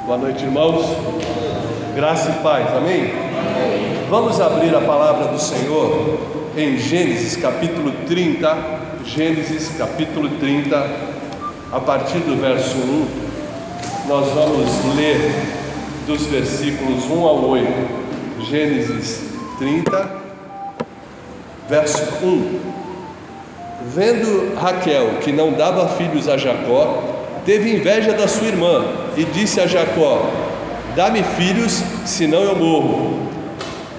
Boa noite, irmãos. Graça e paz, amém? Vamos abrir a palavra do Senhor em Gênesis capítulo 30. Gênesis capítulo 30, a partir do verso 1. Nós vamos ler dos versículos 1 ao 8. Gênesis 30, verso 1. Vendo Raquel que não dava filhos a Jacó, teve inveja da sua irmã e disse a Jacó: dá-me filhos, senão eu morro.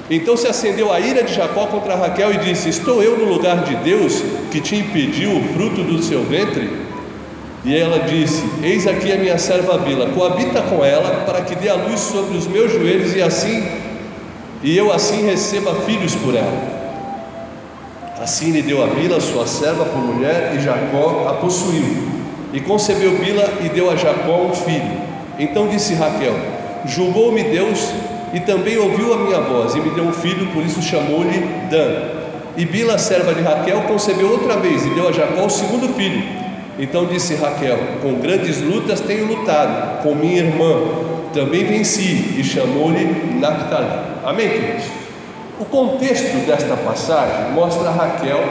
Então se acendeu a ira de Jacó contra Raquel e disse: estou eu no lugar de Deus que te impediu o fruto do seu ventre? E ela disse: eis aqui a minha serva Bila, coabita com ela, para que dê a luz sobre os meus joelhos e eu assim receba filhos por ela. Assim lhe deu a Bila, sua serva, por mulher, e Jacó a possuiu. E concebeu Bila e deu a Jacó um filho. Então disse Raquel: julgou-me Deus e também ouviu a minha voz e me deu um filho, por isso chamou-lhe Dan. E Bila, serva de Raquel, concebeu outra vez e deu a Jacó o segundo filho. Então disse Raquel: com grandes lutas tenho lutado com minha irmã, também venci, e chamou-lhe Naphtali. Amém, queridos? O contexto desta passagem mostra Raquel,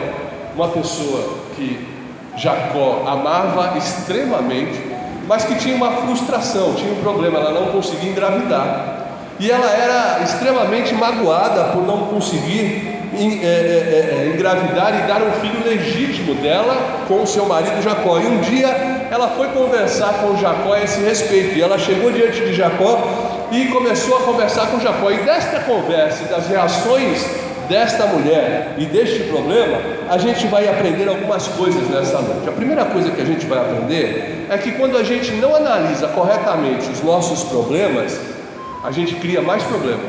uma pessoa que Jacó amava extremamente, mas que tinha uma frustração, tinha um problema, ela não conseguia engravidar. E ela era extremamente magoada por não conseguir engravidar e dar um filho legítimo dela com o seu marido Jacó. E um dia ela foi conversar com Jacó a esse respeito, e ela chegou diante de Jacó e começou a conversar com Jacó. E desta conversa e das reações desta mulher e deste problema, a gente vai aprender algumas coisas nessa noite. A primeira coisa que a gente vai aprender é que quando a gente não analisa corretamente os nossos problemas, a gente cria mais problema.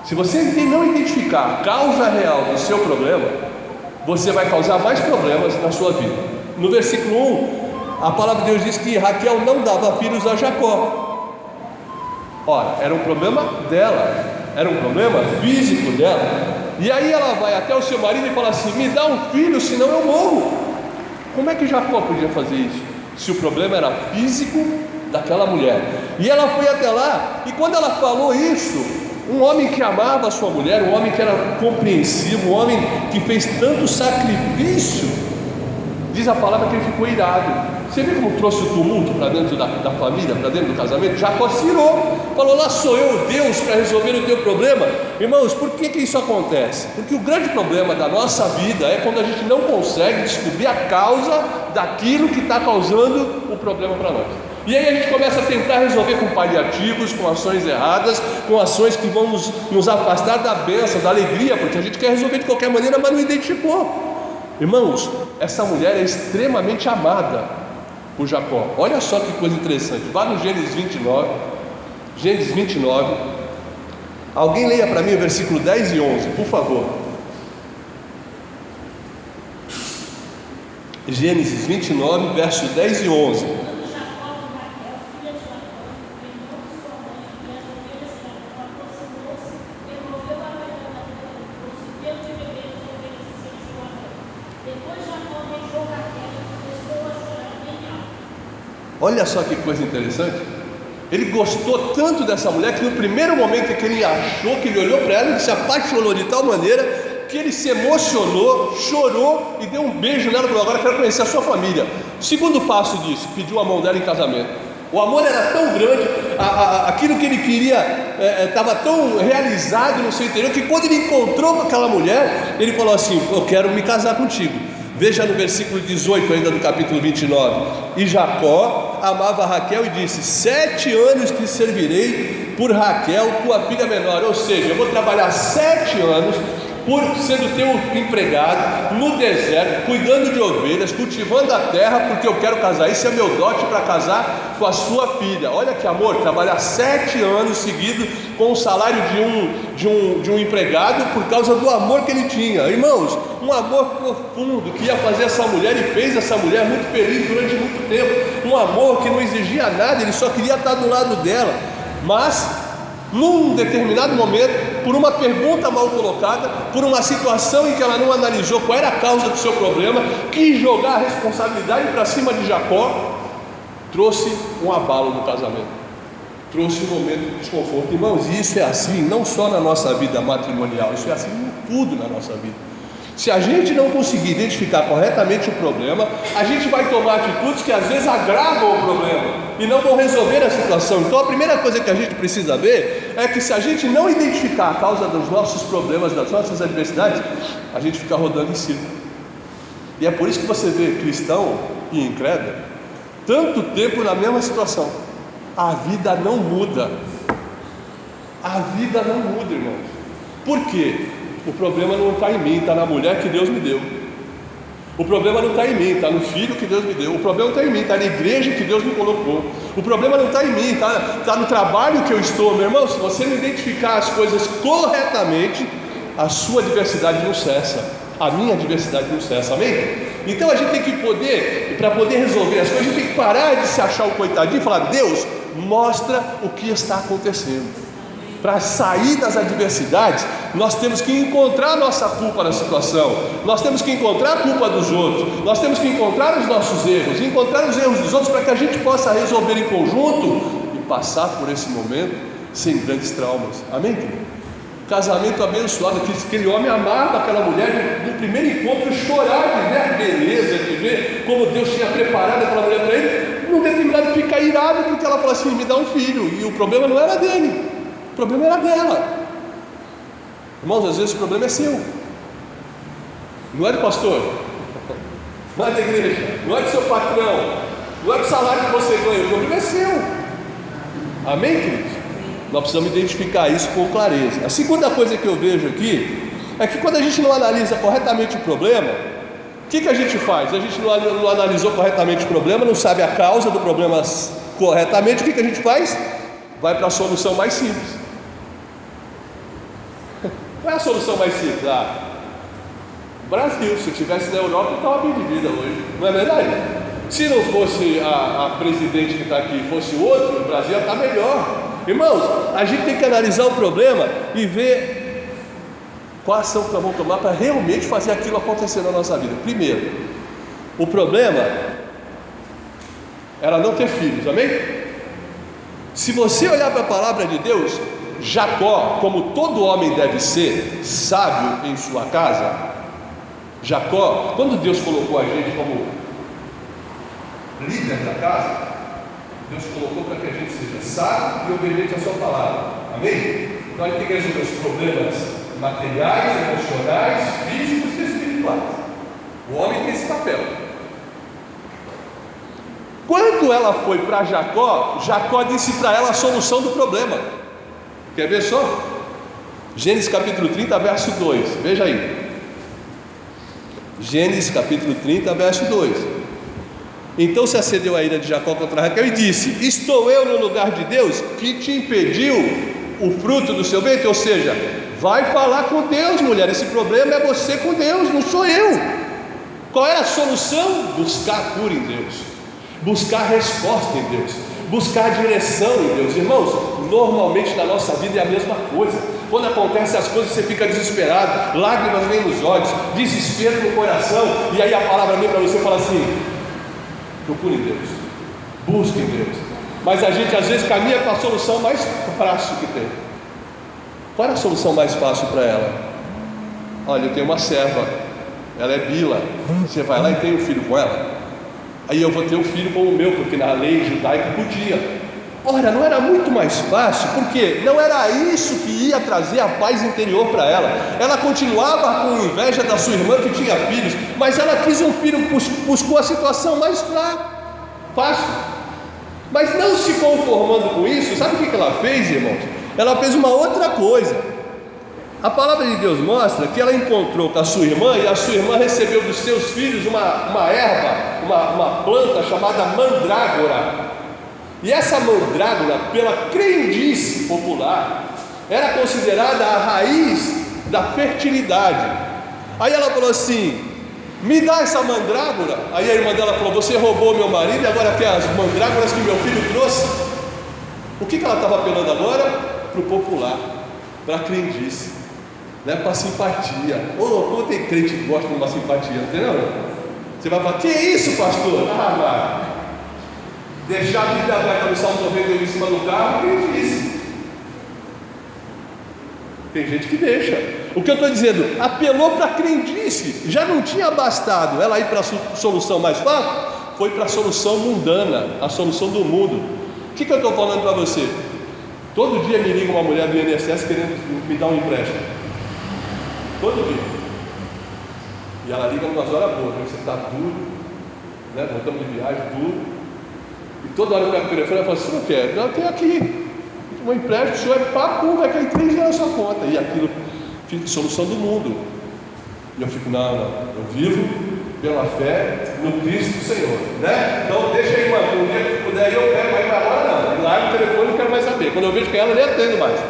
Se você não identificar a causa real do seu problema, você vai causar mais problemas na sua vida. No versículo 1, a palavra de Deus diz que Raquel não dava filhos a Jacó. Ora, era um problema dela, era um problema físico dela. E aí ela vai até o seu marido e fala assim: me dá um filho, senão eu morro. Como é que Jacó podia fazer isso, se o problema era físico daquela mulher? E ela foi até lá, e quando ela falou isso, um homem que amava a sua mulher, um homem que era compreensivo, um homem que fez tanto sacrifício, diz a palavra que ele ficou irado. Você vê como trouxe o tumulto para dentro da família, para dentro do casamento? Jacó se irou, falou: lá sou eu, Deus, para resolver o teu problema. Irmãos, por que isso acontece? Porque o grande problema da nossa vida é quando a gente não consegue descobrir a causa daquilo que está causando o problema para nós. E aí a gente começa a tentar resolver com paliativos, com ações erradas, com ações que vão nos afastar da bênção, da alegria, porque a gente quer resolver de qualquer maneira, mas não identificou. Irmãos, essa mulher é extremamente amada por Jacó. Olha só que coisa interessante. Vá no Gênesis 29. Gênesis 29. Alguém leia para mim o versículo 10 e 11, por favor. Gênesis 29, verso 10 e 11. Olha só que coisa interessante. Ele gostou tanto dessa mulher que no primeiro momento que ele achou, que ele olhou para ela, ele se apaixonou de tal maneira que ele se emocionou, chorou e deu um beijo nela e falou: agora quero conhecer a sua família. O segundo passo disso, pediu a mão dela em casamento. O amor era tão grande, aquilo que ele queria estava tão realizado no seu interior, que quando ele encontrou com aquela mulher, ele falou assim: eu quero me casar contigo. Veja no versículo 18 ainda do capítulo 29. E Jacó amava Raquel e disse: 7 anos te servirei por Raquel, tua filha menor. Ou seja, eu vou trabalhar 7 anos por sendo teu empregado no deserto, cuidando de ovelhas, cultivando a terra, porque eu quero casar. Isso é meu dote para casar com a sua filha. Olha que amor, trabalhar 7 anos seguidos com o salário de um empregado, por causa do amor que ele tinha. Irmãos, um amor profundo que ia fazer essa mulher e fez essa mulher muito feliz durante muito tempo. Um amor que não exigia nada, ele só queria estar do lado dela. Mas num determinado momento, por uma pergunta mal colocada, por uma situação em que ela não analisou qual era a causa do seu problema, quis jogar a responsabilidade para cima de Jacó, trouxe um abalo no casamento. trouxe um momento de desconforto. Irmãos, e isso é assim não só na nossa vida matrimonial, isso é assim em tudo na nossa vida. Se a gente não conseguir identificar corretamente o problema, a gente vai tomar atitudes que às vezes agravam o problema e não vão resolver a situação. Então a primeira coisa que a gente precisa ver é que se a gente não identificar a causa dos nossos problemas, das nossas adversidades, a gente fica rodando em círculo. E é por isso que você vê cristão e incrédulo tanto tempo na mesma situação. A vida não muda. A vida não muda, irmãos. Por quê? O problema não está em mim, está na mulher que Deus me deu. O problema não está em mim, está no filho que Deus me deu. O problema não está em mim, está na igreja que Deus me colocou. O problema não está em mim, está no trabalho que eu estou. Meu irmão, se você não identificar as coisas corretamente, a sua adversidade não cessa, a minha adversidade não cessa, amém? Então a gente tem que poder, para poder resolver as coisas, a gente tem que parar de se achar o coitadinho e falar: Deus, mostra o que está acontecendo. Para sair das adversidades, nós temos que encontrar a nossa culpa na situação, nós temos que encontrar a culpa dos outros, nós temos que encontrar os nossos erros, encontrar os erros dos outros, para que a gente possa resolver em conjunto e passar por esse momento sem grandes traumas, amém? Casamento abençoado, aquele homem amava aquela mulher no primeiro encontro, chorar de ver a beleza, de ver como Deus tinha preparado aquela mulher para ele. Num determinado fica irado porque ela falou assim: me dá um filho, e o problema não era dele, o problema era dela. Irmãos, às vezes o problema é seu, não é do pastor, não é da igreja, não é do seu patrão, não é do salário que você ganha, o problema é seu, amém, queridos? Nós precisamos identificar isso com clareza. A segunda coisa que eu vejo aqui é que quando a gente não analisa corretamente o problema, o que a gente faz? A gente não analisou corretamente o problema, não sabe a causa do problema corretamente, o que a gente faz? Vai para a solução mais simples. Qual é a solução mais simples? Brasil, se eu estivesse na Europa, eu estava bem de vida hoje, não é verdade? Se não fosse a presidente que está aqui, fosse outro, o Brasil ia estar melhor. Irmãos, a gente tem que analisar o problema e ver qual ação que nós vamos tomar para realmente fazer aquilo acontecer na nossa vida. Primeiro, o problema era não ter filhos, amém? Se você olhar para a palavra de Deus, Jacó, como todo homem deve ser, sábio em sua casa, Jacó, quando Deus colocou a gente como líder da casa, Deus colocou para que a gente seja sábio e obediente à sua palavra, amém? Então a gente tem que resolver os problemas materiais, emocionais, físicos e espirituais. O homem tem esse papel. Quando ela foi para Jacó, Jacó disse para ela a solução do problema. Quer ver só? Gênesis capítulo 30, verso 2, veja aí. Gênesis capítulo 30, verso 2. Então se acendeu a ira de Jacó contra Raquel e disse: estou eu no lugar de Deus que te impediu o fruto do seu ventre? Ou seja, vai falar com Deus, mulher, esse problema é você com Deus, não sou eu. Qual é a solução? Buscar cura em Deus, buscar resposta em Deus, buscar direção em Deus. Irmãos, normalmente na nossa vida é a mesma coisa. Quando acontecem as coisas, você fica desesperado, lágrimas vêm nos olhos, desespero no coração, e aí a palavra vem para você e fala assim: procure em Deus, busque em Deus. Mas a gente às vezes caminha com a solução mais fácil que tem. Qual é a solução mais fácil para ela? Olha, eu tenho uma serva, ela é Bila, você vai lá e tem um filho com ela, aí eu vou ter um filho como o meu, porque na lei judaica podia. Ora, não era muito mais fácil? Porque não era isso que ia trazer a paz interior para ela. Ela continuava com inveja da sua irmã que tinha filhos, mas ela quis um filho, buscou a situação mais fácil. Mas não se conformando com isso, sabe o que ela fez, irmãos? Ela fez uma outra coisa. A palavra de Deus mostra que ela encontrou com a sua irmã, e a sua irmã recebeu dos seus filhos uma erva, uma planta chamada mandrágora. E essa mandrágora, pela crendice popular, era considerada a raiz da fertilidade. Aí ela falou assim: me dá essa mandrágora. Aí a irmã dela falou: você roubou meu marido e agora quer as mandrágoras que meu filho trouxe? O que ela estava apelando agora? Para o popular, para a crendice, né? Para a simpatia. Como tem crente que gosta de uma simpatia, entendeu? Você vai falar: que isso, pastor? Deixar a Bíblia aberta no Salmo 91 em cima do carro, é difícil. Tem gente que deixa. O que eu estou dizendo, apelou para a crendice, já não tinha bastado ela ir para a solução mais fácil, foi para a solução mundana, a solução do mundo. O que eu estou falando para você? Todo dia me liga uma mulher do INSS querendo me dar um empréstimo. Todo dia. E ela liga umas horas boas, você está duro, né? Voltamos de viagem, duro. E toda hora eu pego o telefone e falo assim, não quer? Eu tenho aqui um empréstimo, o senhor é papo, vai cair 3 dias na sua conta. E aquilo, solução do mundo. E eu fico, não, eu vivo pela fé no Cristo do Senhor, né? Então deixa aí, mano, um dia que puder eu pego, mas agora não. E lá no telefone não quero mais saber. Quando eu vejo que ela, nem atendo mais.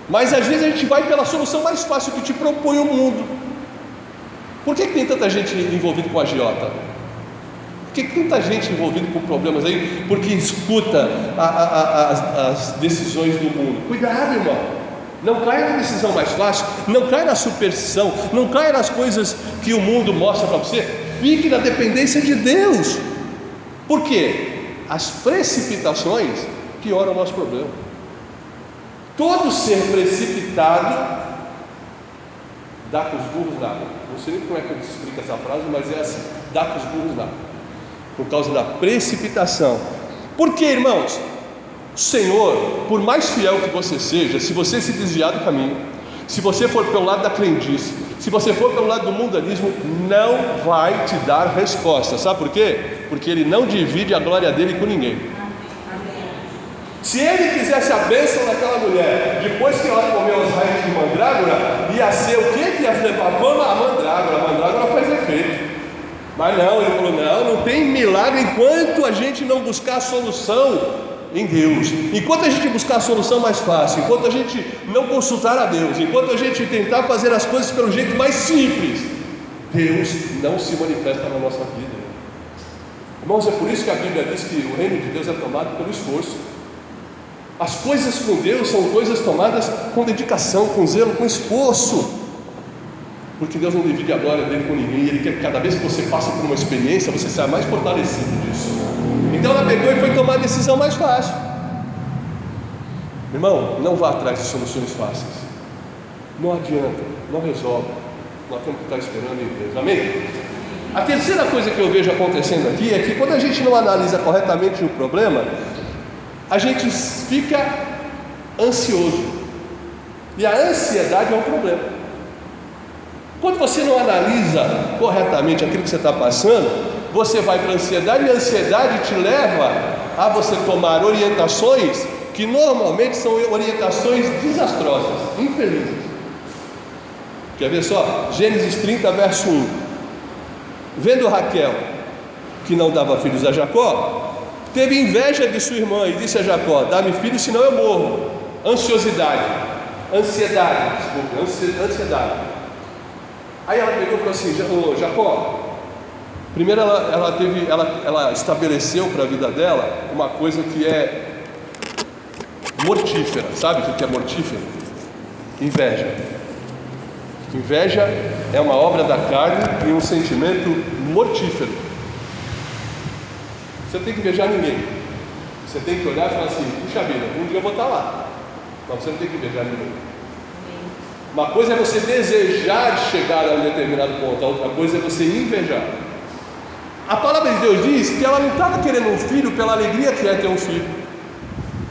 Mas às vezes a gente vai pela solução mais fácil que te propõe o mundo. Por que tem tanta gente envolvida com agiota? Por que tanta gente envolvida com problemas aí? Porque escuta as decisões do mundo. Cuidado, irmão. Não caia na decisão mais fácil, não caia na superstição, não caia nas coisas que o mundo mostra para você. Fique na dependência de Deus. Por quê? As precipitações pioram o nosso problema. Todo ser precipitado dá com os burros na água. Não sei nem como é que eu explico essa frase, mas é assim: dá com os burros na água, por causa da precipitação. Por quê, irmãos? O Senhor, por mais fiel que você seja, se você se desviar do caminho, se você for pelo lado da crendice, se você for pelo lado do mundanismo, não vai te dar resposta. Sabe por quê? Porque Ele não divide a glória dele com ninguém. Se Ele quisesse a bênção daquela mulher, depois que ela comeu as raízes de mandrágora, ia ser o quê que ia levar fama? A mandrágora faz efeito. Mas não, Ele falou, não tem milagre enquanto a gente não buscar a solução em Deus. Enquanto a gente buscar a solução mais fácil, enquanto a gente não consultar a Deus, enquanto a gente tentar fazer as coisas pelo jeito mais simples, Deus não se manifesta na nossa vida. Irmãos, é por isso que a Bíblia diz que o reino de Deus é tomado pelo esforço. As coisas com Deus são coisas tomadas com dedicação, com zelo, com esforço. Porque Deus não divide a glória dele com ninguém. Ele quer que cada vez que você passa por uma experiência, você seja mais fortalecido disso. Então ela pegou e foi tomar a decisão mais fácil. Irmão, não vá atrás de soluções fáceis. Não adianta, não resolve. Nós temos que estar esperando em Deus. Amém? A terceira coisa que eu vejo acontecendo aqui é que quando a gente não analisa corretamente o problema, a gente fica ansioso. E a ansiedade é um problema. Quando você não analisa corretamente aquilo que você está passando, você vai para a ansiedade, e a ansiedade te leva a você tomar orientações que normalmente são orientações desastrosas, infelizes. Quer ver só? Gênesis 30, verso 1. Vendo Raquel que não dava filhos a Jacó, teve inveja de sua irmã e disse a Jacó: dá-me filhos, senão eu morro. Ansiedade. Aí ela pegou e falou assim: Jacó, primeiro ela estabeleceu para a vida dela uma coisa que é mortífera. Sabe o que é mortífera? Inveja. Inveja é uma obra da carne e um sentimento mortífero. Você não tem que invejar ninguém. Você tem que olhar e falar assim: puxa vida, um dia eu vou estar lá. Mas você não tem que invejar ninguém. Uma coisa é você desejar chegar a um determinado ponto, a outra coisa é você invejar. A palavra de Deus diz que ela não estava querendo um filho pela alegria que é ter um filho,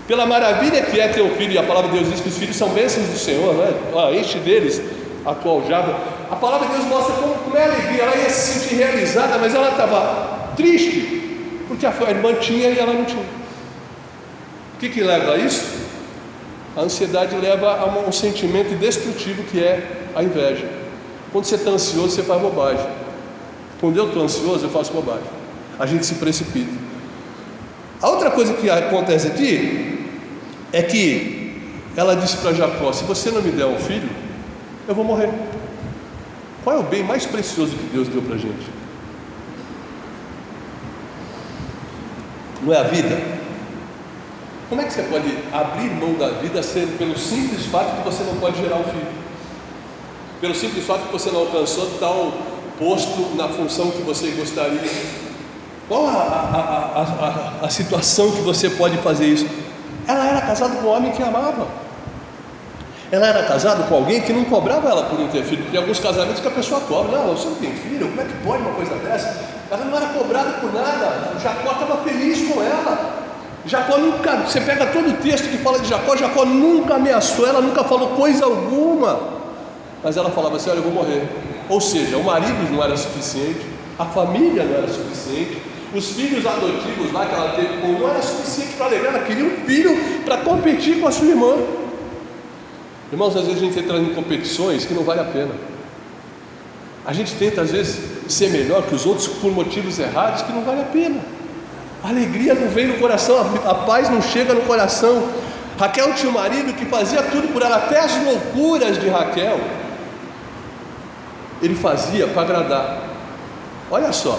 pela maravilha que é ter um filho. E a palavra de Deus diz que os filhos são bênçãos do Senhor, não é? Enche deles a tua aljava. A palavra de Deus mostra como é a alegria. Ela ia se sentir realizada, mas ela estava triste, porque a irmã tinha e ela não tinha. O que leva a isso? A ansiedade leva a um sentimento destrutivo que é a inveja. Quando você está ansioso, você faz bobagem. Quando eu estou ansioso, eu faço bobagem. A gente se precipita. A outra coisa que acontece aqui é que ela disse para Jacó: se você não me der um filho, eu vou morrer. Qual é o bem mais precioso que Deus deu para a gente? Não é a vida? Como é que você pode abrir mão da vida sendo pelo simples fato que você não pode gerar um filho? Pelo simples fato que você não alcançou tal posto na função que você gostaria? Qual a situação que você pode fazer isso? Ela era casada com um homem que amava. Ela era casada com alguém que não cobrava ela por não ter filho. Tem alguns casamentos que a pessoa cobra. Não, você não tem filho, como é que pode uma coisa dessa? Ela não era cobrada por nada. Jacó estava feliz com ela. Jacó nunca, você pega todo o texto que fala de Jacó, Jacó nunca ameaçou, ela nunca falou coisa alguma. Mas ela falava assim: olha, eu vou morrer. Ou seja, o marido não era suficiente, a família não era suficiente, os filhos adotivos lá que ela teve não era suficiente para alegrar. Ela queria um filho para competir com a sua irmã. Irmãos, às vezes a gente entra em competições que não vale a pena. A gente tenta às vezes ser melhor que os outros por motivos errados que não vale a pena. A alegria não vem no coração, a paz não chega no coração. Raquel tinha um marido que fazia tudo por ela, até as loucuras de Raquel ele fazia para agradar. Olha só,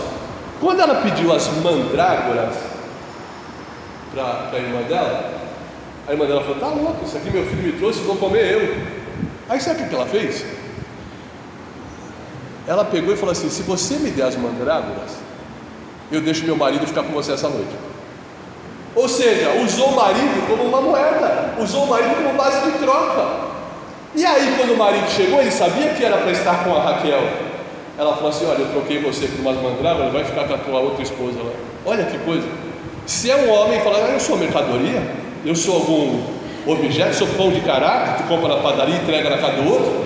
quando ela pediu as mandrágoras para a irmã dela, a irmã dela falou: tá louco, isso aqui meu filho me trouxe, vou comer eu. Aí sabe o que ela fez? Ela pegou e falou assim: se você me der as mandrágoras, eu deixo meu marido ficar com você essa noite. Ou seja, usou o marido como uma moeda, usou o marido como base de troca. E aí quando o marido chegou, ele sabia que era para estar com a Raquel. Ela falou assim: olha, eu troquei você por umas mandrágoras, vai ficar com a tua outra esposa lá. Olha que coisa. Se é um homem falar: eu sou mercadoria, eu sou algum objeto, sou pão de caráter, tu compra na padaria e entrega na casa do outro.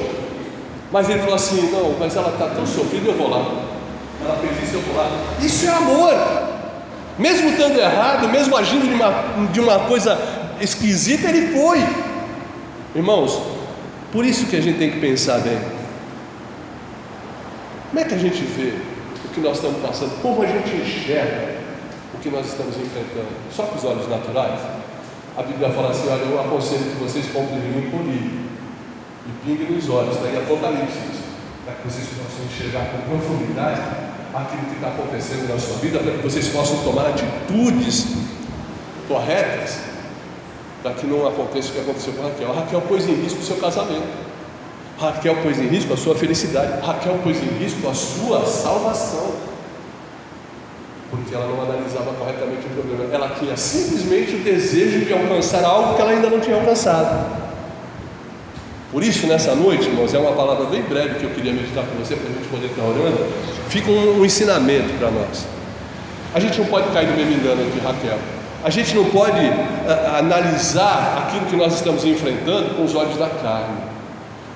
Mas ele falou assim: não, mas ela está tão sofrida, eu vou lá. Ela fez isso, eu vou lá. Isso é amor. Mesmo estando errado, mesmo agindo de uma coisa esquisita, ele foi. Irmãos, por isso que a gente tem que pensar bem. Como é que a gente vê o que nós estamos passando? Como a gente enxerga o que nós estamos enfrentando? Só com os olhos naturais? A Bíblia fala assim: olha, eu aconselho que vocês comprem vinho com lírio e pinguem nos olhos, está em Apocalipse isso, para que vocês possam enxergar com profundidade aquilo que está acontecendo na sua vida, para que vocês possam tomar atitudes corretas, para que não aconteça o que aconteceu com Raquel. Raquel pôs em risco o seu casamento, Raquel pôs em risco a sua felicidade, Raquel pôs em risco a sua salvação, porque ela não analisava corretamente o problema. Ela tinha simplesmente o desejo de alcançar algo que ela ainda não tinha alcançado. Por isso, nessa noite, irmãos, é uma palavra bem breve que eu queria meditar com você, para a gente poder estar orando. Fica um ensinamento para nós. A gente não pode cair no mesmo engano de Raquel. A gente não pode analisar aquilo que nós estamos enfrentando com os olhos da carne.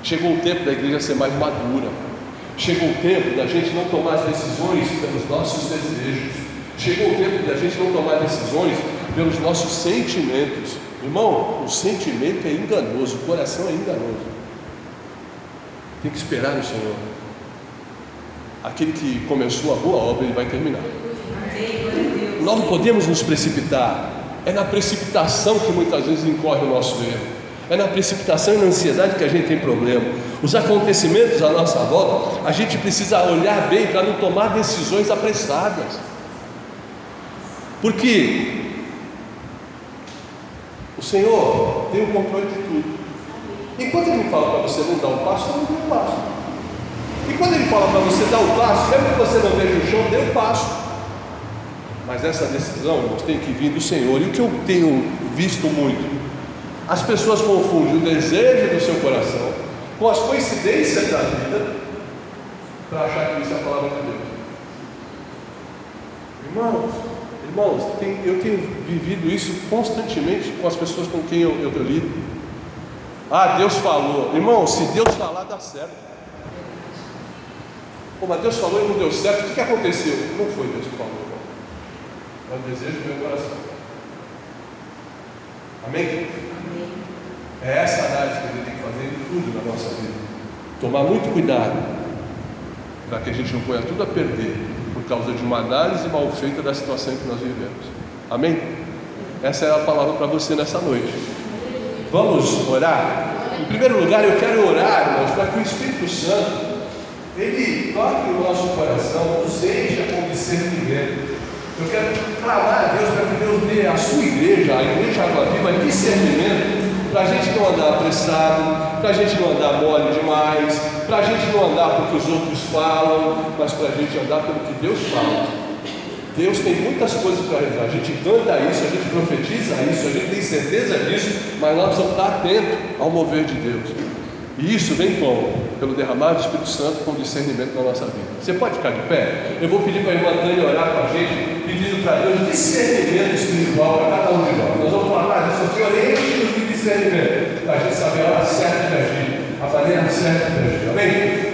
Chegou o tempo da igreja ser mais madura. Chegou o tempo da gente não tomar as decisões pelos nossos desejos. Chegou o tempo da gente não tomar decisões pelos nossos sentimentos. Irmão, o sentimento é enganoso, o coração é enganoso. Tem que esperar no Senhor. Aquele que começou a boa obra, ele vai terminar. Nós não podemos nos precipitar. É na precipitação que muitas vezes incorre o nosso erro. É na precipitação e na ansiedade que a gente tem problema. Os acontecimentos à nossa volta, a gente precisa olhar bem para não tomar decisões apressadas. Porque o Senhor tem o controle de tudo. Enquanto Ele fala para você não dar um passo, não dê um passo. E quando Ele fala para você dar um passo, mesmo que você não veja o chão, dê um passo. Mas essa decisão, irmãos, tem que vir do Senhor. E o que eu tenho visto muito, as pessoas confundem o desejo do seu coração com as coincidências da vida para achar que isso é a palavra de Deus. Irmãos, eu tenho vivido isso constantemente com as pessoas com quem eu lido. Ah, Deus falou. Irmão, se Deus falar, dá certo. Pô, mas Deus falou e não deu certo. O que aconteceu? Não foi Deus que falou, irmão. É o desejo do meu coração. Amém? Amém. É essa análise que a gente tem que fazer em tudo na nossa vida. Tomar muito cuidado para que a gente não ponha tudo a perder por causa de uma análise mal feita da situação em que nós vivemos. Amém? Essa é a palavra para você nessa noite. Vamos orar? Em primeiro lugar, eu quero orar, irmãos, para que o Espírito Santo Ele toque o nosso coração, nos encha com discernimento. Eu quero clamar a Deus para que Deus dê à sua igreja, a igreja Água Viva, discernimento, para a gente não andar apressado, para a gente não andar mole demais, para a gente não andar porque os outros falam, mas para a gente andar pelo que Deus fala. Deus tem muitas coisas para realizar. A gente canta isso, a gente profetiza isso, a gente tem certeza disso, mas nós precisamos estar atentos ao mover de Deus. E isso vem como? Pelo derramar do Espírito Santo com discernimento na nossa vida. Você pode ficar de pé? Eu vou pedir para a irmã Tânia orar com a gente, pedindo para Deus discernimento espiritual para cada um de nós. Nós vamos falar disso, Senhor, enche-nos de discernimento, para a gente saber a hora certa de agir, a maneira certa de agir. Amém?